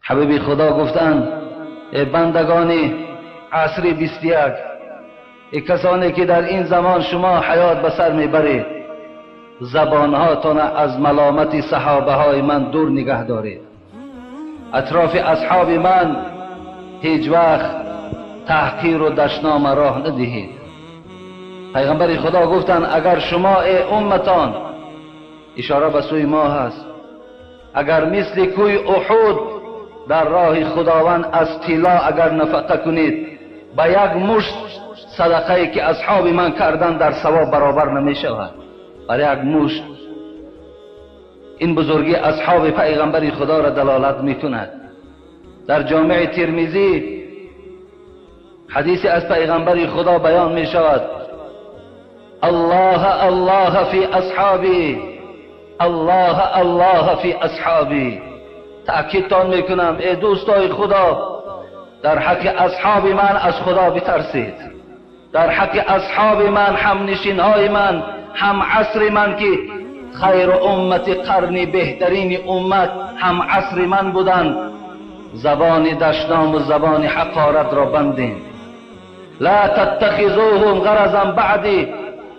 حبیب خدا گفتند ای بندگان عصر 21، ای کسانی که در این زمان شما حیات به سر میبرید، زبانهاتان از ملامت صحابه های من دور نگه دارید. اطراف اصحاب من هیچ وقت تحقیر و دشنام راه ندهید. پیغمبر خدا گفتند اگر شما ای امتان، اشاره به سوی ما هست، اگر مثل کوی احد در راه خداوند از طلا اگر نفقه کنید، با یک مشت صدقه که اصحاب من کردن در ثواب برابر نمی شود. برای یک مشت. این بزرگی اصحاب پیغمبر خدا را دلالت می کند. در جامع ترمذی حدیثی از پیغمبر خدا بیان می شود: الله الله فی اصحابی، الله الله فی اصحابی. تأکیدتان میکنم ای دوستای خدا، در حق اصحاب من از خدا بترسید. در حق اصحاب من، هم نشین های من، هم عصر من که خیر امت قرنی، بهترین امت هم عصر من بودند، زبان دشنام و زبان حقارت را بندین. لا تتخذوهم غرضا بعدی.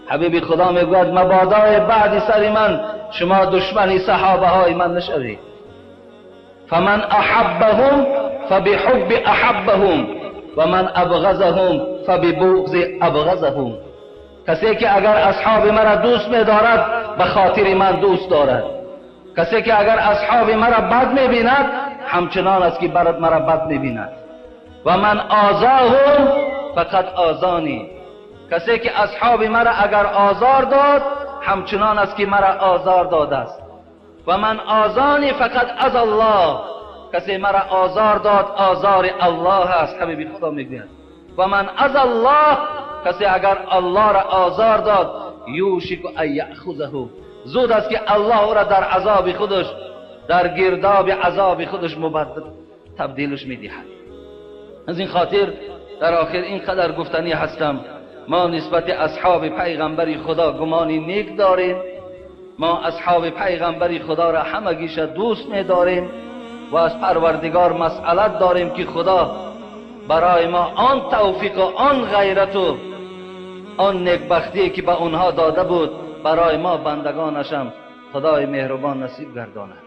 حبیب خدا میگوید مبادا بعد سر من شما دشمنی صحابه های من نشوید. فمن احبهم فبحب احبهم و من ابغضهم فببغض ابغضهم. کسی که اگر اصحاب مرا دوست می‌دارد به خاطر من دوست دارد. کسی که اگر اصحاب مرا بد می‌بیند همچنان است که مرا بد می‌بیند. و من آذاهم فقط آذانی. کسی که اصحاب مرا اگر آزار داد همچنان است که مرا آزار داده است. و من آذانی فقط از الله. کسی مرا آزار داد آزار الله است. حبیب خدا میگوید و من از الله، کسی اگر الله را آزار داد یوشک ان یأخذه، زود است که الله او را در عذاب خودش، در گرداب عذاب خودش تبدیلش میدهد. از این خاطر در آخر اینقدر گفتنی هستم، ما نسبت اصحاب پیغمبر خدا گمانی نیک داریم. ما اصحاب پیغمبر خدا را همگیش دوست می‌داریم و از پروردگار مسئلت داریم که خدا برای ما آن توفیق و آن غیرت و آن نیکبختی که به اونها داده بود برای ما بندگانشم خدای مهربان نصیب گرداند.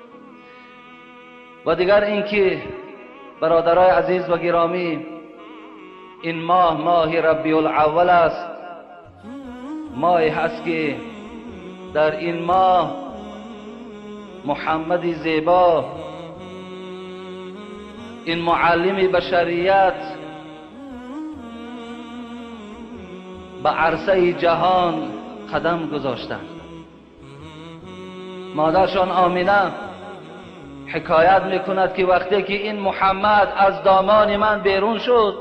و دیگر اینکه برادرای عزیز و گرامی، این ماه ربیع الاول است. ماهی هست که در این ماه محمد زیبا، این معلم بشریت، به عرصه جهان قدم گذاشتند. مادرشان آمینه حکایت میکند که وقتی که این محمد از دامان من بیرون شد،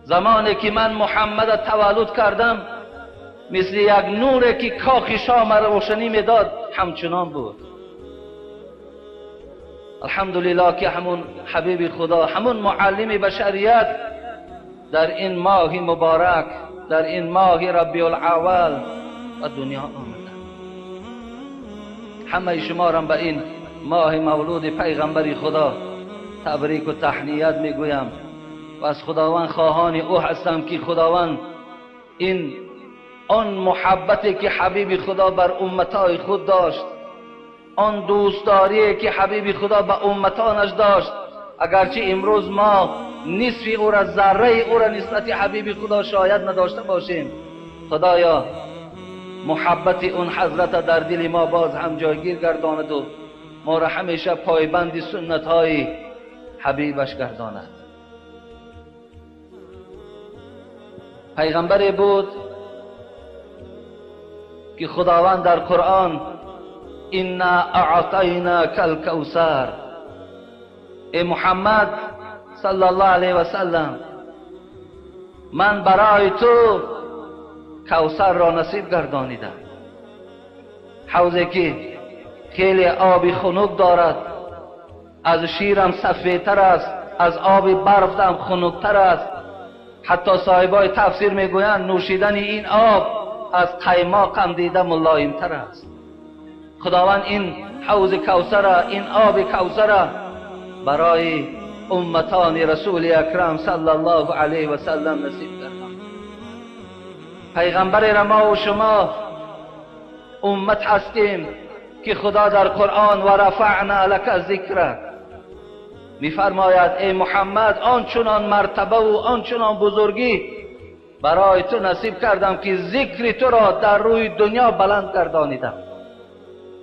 زمانی که من محمد تولد کردم، مثل یک نوری که کاخ شام را روشنی میداد همچنان بود. الحمدلله که همون حبیب خدا، همون معلم بشریت در این ماه مبارک، در این ماه ربیع الاول و دنیا آمده. همه شما را به این ماه مولود پیغمبر خدا تبریک و تهنیت میگویم و از خداوند خواهان او هستم که خداوند این آن محبتی که حبیب خدا بر امتای خود داشت، آن دوستداری که حبیب خدا به امتانش داشت، اگرچه امروز ما نصف او را، ذره او را نسبت حبیب خدا شاید نداشته باشیم، خدایا محبت اون حضرت در دل ما باز هم جایگیر گرداند و ما را همیشه پایبند سنت های حبیبش گرداند. پیغمبری بود که خداوند در قرآن انا اعطیناک الکوثر، ای محمد صلی الله علیه و سلم، من برای تو کوثر را نصیب گردانیدم. حوضی که خیلی آبی خنک دارد، از شیرم سفیدتر است، از آب برف هم خنکتر است. حتی صاحبای تفسیر میگویند نوشیدن این آب از قیماق هم دیده ملایمتر است. خداوند این حوض کوثر، این آب کوثر برای امتان رسول اکرم صلی الله علیه و سلم نصیب کرد. پیغمبر را ما و شما امت هستیم که خدا در قرآن و رفعنا لک ذکرک میفرماید ای محمد آنچنان مرتبه و آنچنان بزرگی برای تو نصیب کردم که ذکر تو را در روی دنیا بلند گردانیدم.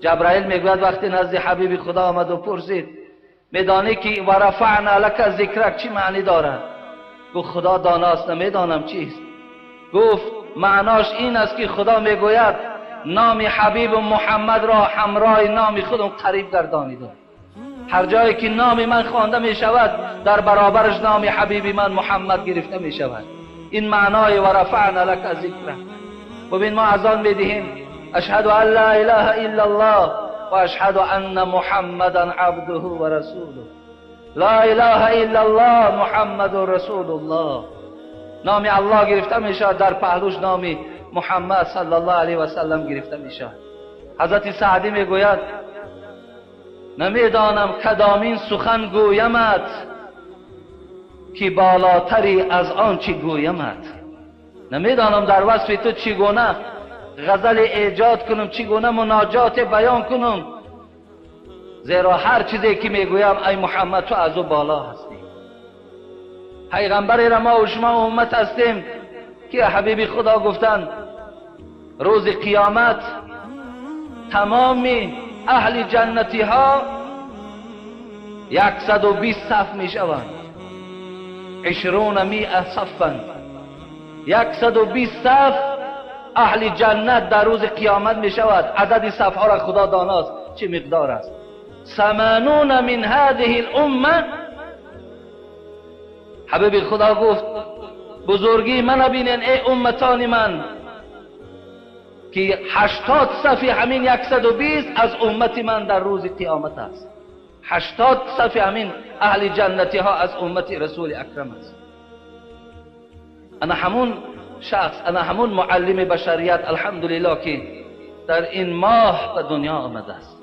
جبرائیل میگوید وقتی نزد حبیب خدا آمد و پرسید میدانی که و رفعنا لک ذکرک چی معنی دارد؟ گفت خدا داناست، نمیدانم چیست. گفت معناش این است که خدا میگوید نام حبیب محمد را همراه نام خودم قریب گردانیدم. هر جایی که نام من خوانده می شود در برابرش نام حبیب من محمد گرفته می شود. این معنای و رفعنا لک ذکرک. ببین ما اذان میدهیم اشهد ان لا اله الا الله و اشهد ان محمدا عبده و رسوله. لا اله الا الله محمد رسول الله. نام الله گرفته می شود، در پهلوش نام محمد صلی الله علیه و سلم گرفته می شود. حضرت سعدی می گوید نمیدانم کدامین سخن گویمت که بالاتری از آن چی گویمت. نمیدانم در وصف تو چگونه غزل ایجاد کنم، چگونه مناجات بیان کنم، زیرا هر چیزی که میگویم ای محمد تو از او بالا هستی. پیغمبر را ما و شما امت هستیم که حبیب خدا گفتند روز قیامت تمام اهل جنتی ها 120 صف می شوند. 20 صفا 120 صف اهل جنت در روز قیامت می شود. عدد صف ها را خدا داناست چه مقدار است. 80 من هذه الامه. حبیب خدا گفت بزرگی من بینن ای امتان من که 80 صف همین 120 از امت من در روز قیامت است. 80 صف همین اهل جنتی ها از امت رسول اکرم است. انا همون شخص، انا همون معلم بشریت الحمدلله که در این ماه به دنیا آمده است.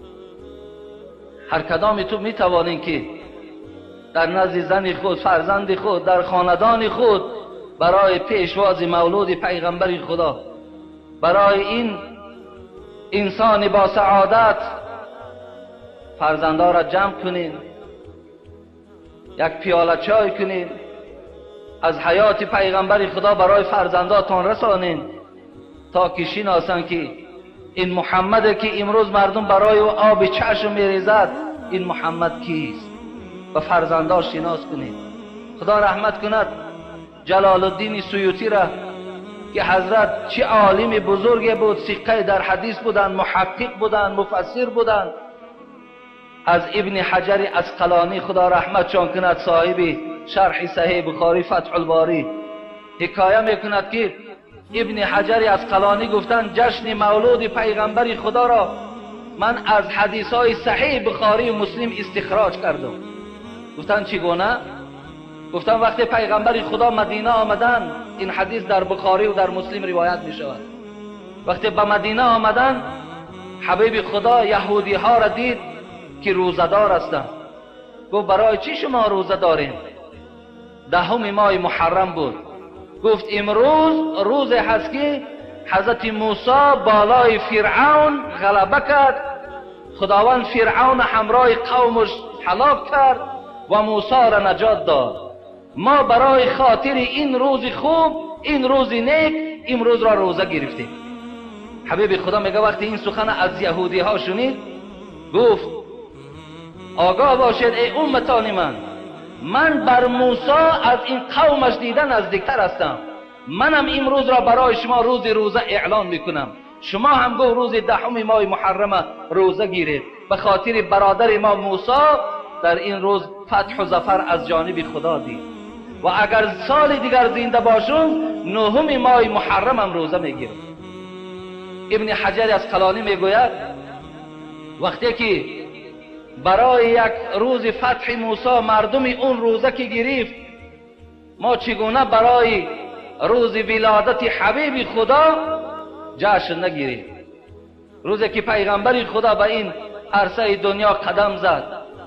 هر کدام تو می توانین که در نزد زن خود، فرزند خود، در خاندان خود برای پیشواز مولود پیغمبر خدا، برای این انسان با سعادت فرزندا را جمع کنین، یک پیاله چای کنین، از حیات پیغمبر خدا برای فرزنداتان رسانین تا که شناسن که این محمد که امروز مردم برای او آب چشم میریزد این محمد کیست و فرزندا شناس کنید. خدا رحمت کند جلال الدین سیوطی را که حضرت چه عالم بزرگی بود، ثقه در حدیث بودند، محقق بودند، مفسر بودند. از ابن حجر عسقلانی خدا رحمتشان کند صاحب شرح صحیح بخاری فتح الباری حکایه میکند که ابن حجر عسقلانی گفتند جشن مولود پیغمبر خدا را من از حدیث های صحیح بخاری و مسلم استخراج کردم. گفتند چگونه؟ گفتند وقتی پیغمبر خدا مدینه آمدن، این حدیث در بخاری و در مسلم روایت می شود، وقتی به مدینه آمدن حبیب خدا یهودی ها را دید که روزدار هستند. گفت برای چی شما روزه دارین؟ 10 ماه محرم بود. گفت امروز روز هست که حضرت موسی بالای فرعون غلبه کرد، خداوند فرعون همراه قومش هلاک کرد و موسی را نجات داد. ما برای خاطر این روز خوب، این روز نیک، امروز را روزه گرفتیم. حبیب خدا میگه وقتی این سخن از یهودی ها شنید گفت آگاه باشید ای امتان من بر موسی از این قومش دیدن نزدیکتر هستم. منم امروز را برای شما روز روزه اعلان میکنم. شما هم گو روز 10 ماه محرم روزه گیرید به خاطر برادر ما موسی در این روز فتح و ظفر از جانب خدا دید و اگر سال دیگر زنده باشم 9 ماه محرم هم روزه میگیرم. ابن حجر عسقلانی میگوید وقتی که برای یک روز فتح موسی مردم اون روزه که گرفت، ما چگونه برای روز ولادت حبیب خدا جشن نگیریم؟ روزی که پیغمبر خدا به این عرصه دنیا قدم زد،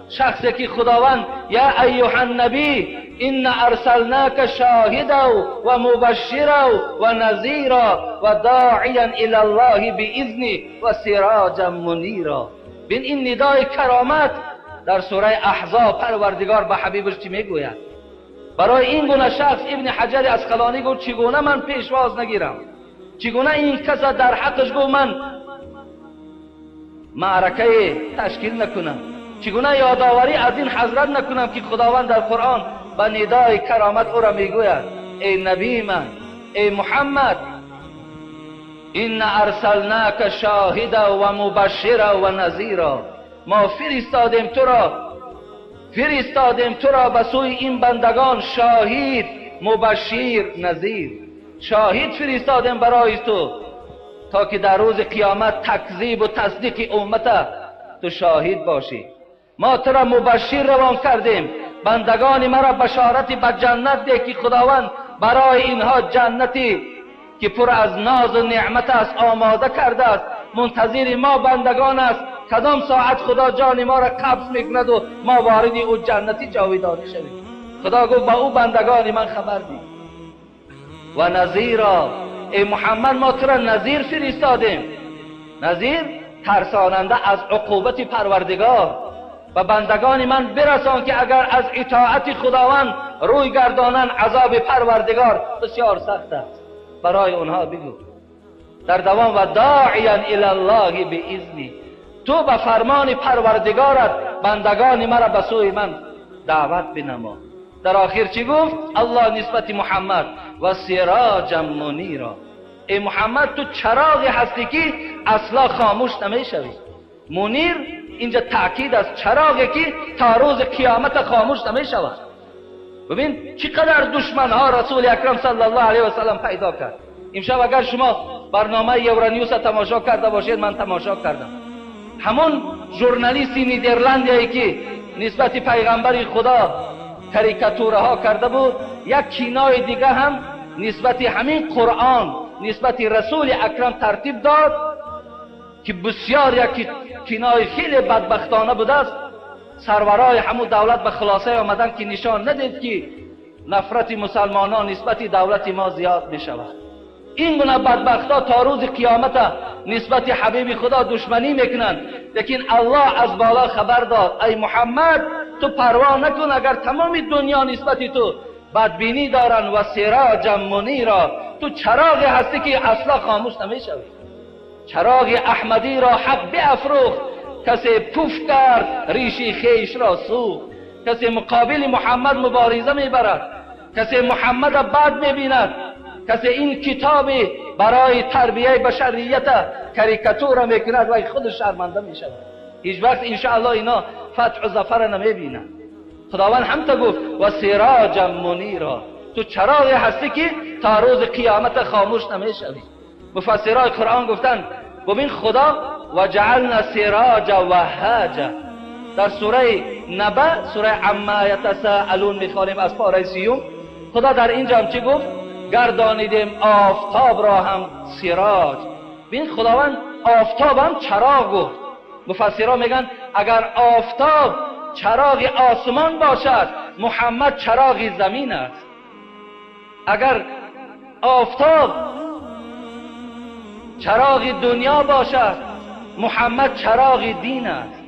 شخصی که خداوند یا ایها النبی ان ارسلناک شاهدا و مبشرا و نذیرا و داعیا الی الله باذنه و سراجا منیرا. ببین این ندای کرامت در سوره احزاب پروردگار به حبیبش چی میگوید؟ برای این گونه شخص ابن حجر اسقلانی گفت چگونه من پیشواز نگیرم، چگونه این کس در حقش گفت من معرکه تشکیل نکنم، چگونه یادآوری از این حضرت نکنم که خداوند در قرآن به ندای کرامت او را میگوید ای نبی من، ای محمد، این ارسلناک شاهدا و مبشرا و نذیرا، ما فرستادیم تو را به سوی این بندگان شاهد، مبشر، نذیر. شاهد فرستادیم برای تو تا که در روز قیامت تکذیب و تصدیق امت تو شاهد باشی. ما تو را مبشر روان کردیم، بندگان مرا بشارت به جنت ده که خداوند برای اینها جنتی که پر از ناز و نعمت است آماده کرده است، منتظر ما بندگان است کدام ساعت خدا جان ما را قبض میکند و ما وارد او جنتی جاویدانی شویم. خدا گفت با او بندگان من خبر دی. و نذیرا، ای محمد ما تو را نذیر فرستادیم، نذیر ترساننده از عقوبت پروردگار و بندگان من برسان که اگر از اطاعت خداوند روی گردانن عذاب پروردگار بسیار سخت است. برای اونها بگو در دوام و داعیا الی الله باذنه، تو به فرمان پروردگارت بندگان مرا به سوی من دعوت بنما. در آخر چی گفت الله نسبت محمد؟ و سراجا منیرا، ای محمد تو چراغی هستی که اصلا خاموش نمیشوی. منیر اینجا تاکید است، چراغی که تا روز قیامت خاموش نمیشود. ببین چقدر دشمن ها رسول اکرم صلی الله علیه و سلم پیدا کرد. امشب اگر شما برنامه یورانیوس تماشا کرده باشید، من تماشا کردم، همون ژورنالیستی نیدرلندی که نسبت پیغمبر خدا کاریکاتوره ها کرده بود، یک کینای دیگه هم نسبت همین قرآن نسبت رسول اکرم ترتیب داد که بسیار یک کینای خیلی بدبختانه بوده است. سرورای همون دولت به خلاصه آمدن که نشان ندید که نفرت مسلمانان نسبت دولت ما زیاد می شود. این گونه بدبختا تا روز قیامت نسبت حبیب خدا دشمنی میکنند، لیکن الله از بالا خبر داد ای محمد تو پروا نکن اگر تمام دنیا نسبت تو بدبینی دارن و سراجا منیرا، تو چراغی هستی که اصلا خاموش نمیشوی. چراغ احمدی را حق بیافروخت، کسی پوف کرد ریشی خیش را سوخت. کسی مقابل محمد مبارزه میبرد، کسی محمد بد میبیند، کسی این کتاب برای تربیه بشریت کاریکاتور میکند و خود شرمنده میشود. هیچ وقت انشاءالله اینا فتح و ظفر نمیبینند. خداوند هم تا گفت و سراجا منیرا، تو چراغی هستی که تا روز قیامت خاموش نمیشوی. مفسرای قرآن گفتند ببین خدا و جعلنا سراجا وهاجا در سوره نبأ، سوره عما یتساءلون میخوانیم از پاره 30، خدا در اینجا هم چی گفت؟ گردانیدیم آفتاب را هم سراج. ببین خداوند آفتاب هم چراغ گفت. مفسرها میگن اگر آفتاب چراغ آسمان باشد، محمد چراغ زمین است. اگر آفتاب چراغ دنیا باشد، محمد چراغ دین است.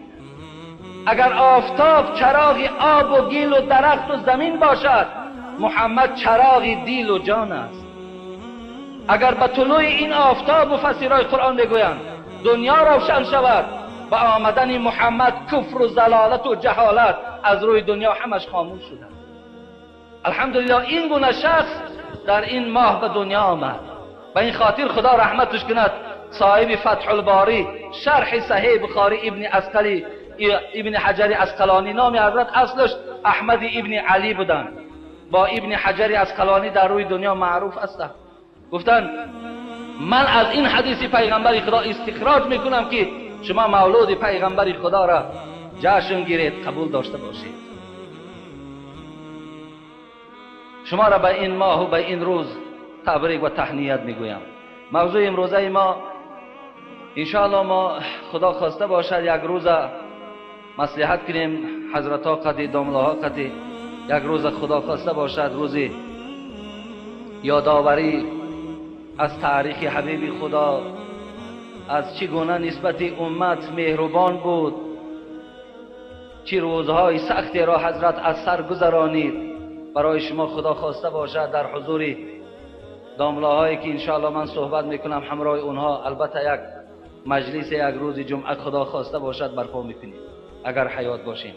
اگر آفتاب چراغ آب و گل و درخت و زمین باشد، محمد چراغ دل و جان است. اگر به طلوع این آفتاب مفسرای قرآن میگویند دنیا روشن شود، با آمدن محمد کفر و ضلالت و جهالت از روی دنیا همش خاموش شده. الحمدلله این گونه شخص در این ماه به دنیا آمد. به این خاطر خدا رحمتش کند صاحب فتح الباری شرح صحیح بخاری ابن حجر اسقلانی، نام حضرت اصلش احمد ابن علی بودن، با ابن حجر اسقلانی در روی دنیا معروف هستند. گفتن من از این حدیث پیغمبر خدا استخراج میکنم که شما مولود پیغمبر خدا را جشن گیرید، قبول داشته باشید. شما را به این ماه و به این روز تبریک و تهنیت میگویم. موضوع امروزه ما انشاءالله ما خدا خواسته باشد یک روز مصلحت کنیم، حضرت ها قدی دامله ها قدی، یک روز خدا خواسته باشد روزی یادآوری از تاریخ حبیب خدا، از چگونه نسبت امت مهربان بود، چه روزهای سختی را حضرت از سر گذرانید. برای شما خدا خواسته باشد در حضور دامله هایی که انشاءالله من صحبت میکنم همراه اونها، البته یک مجلس یک روز جمعه خدا خواسته باشد برپا میکنیم اگر حیات باشیم.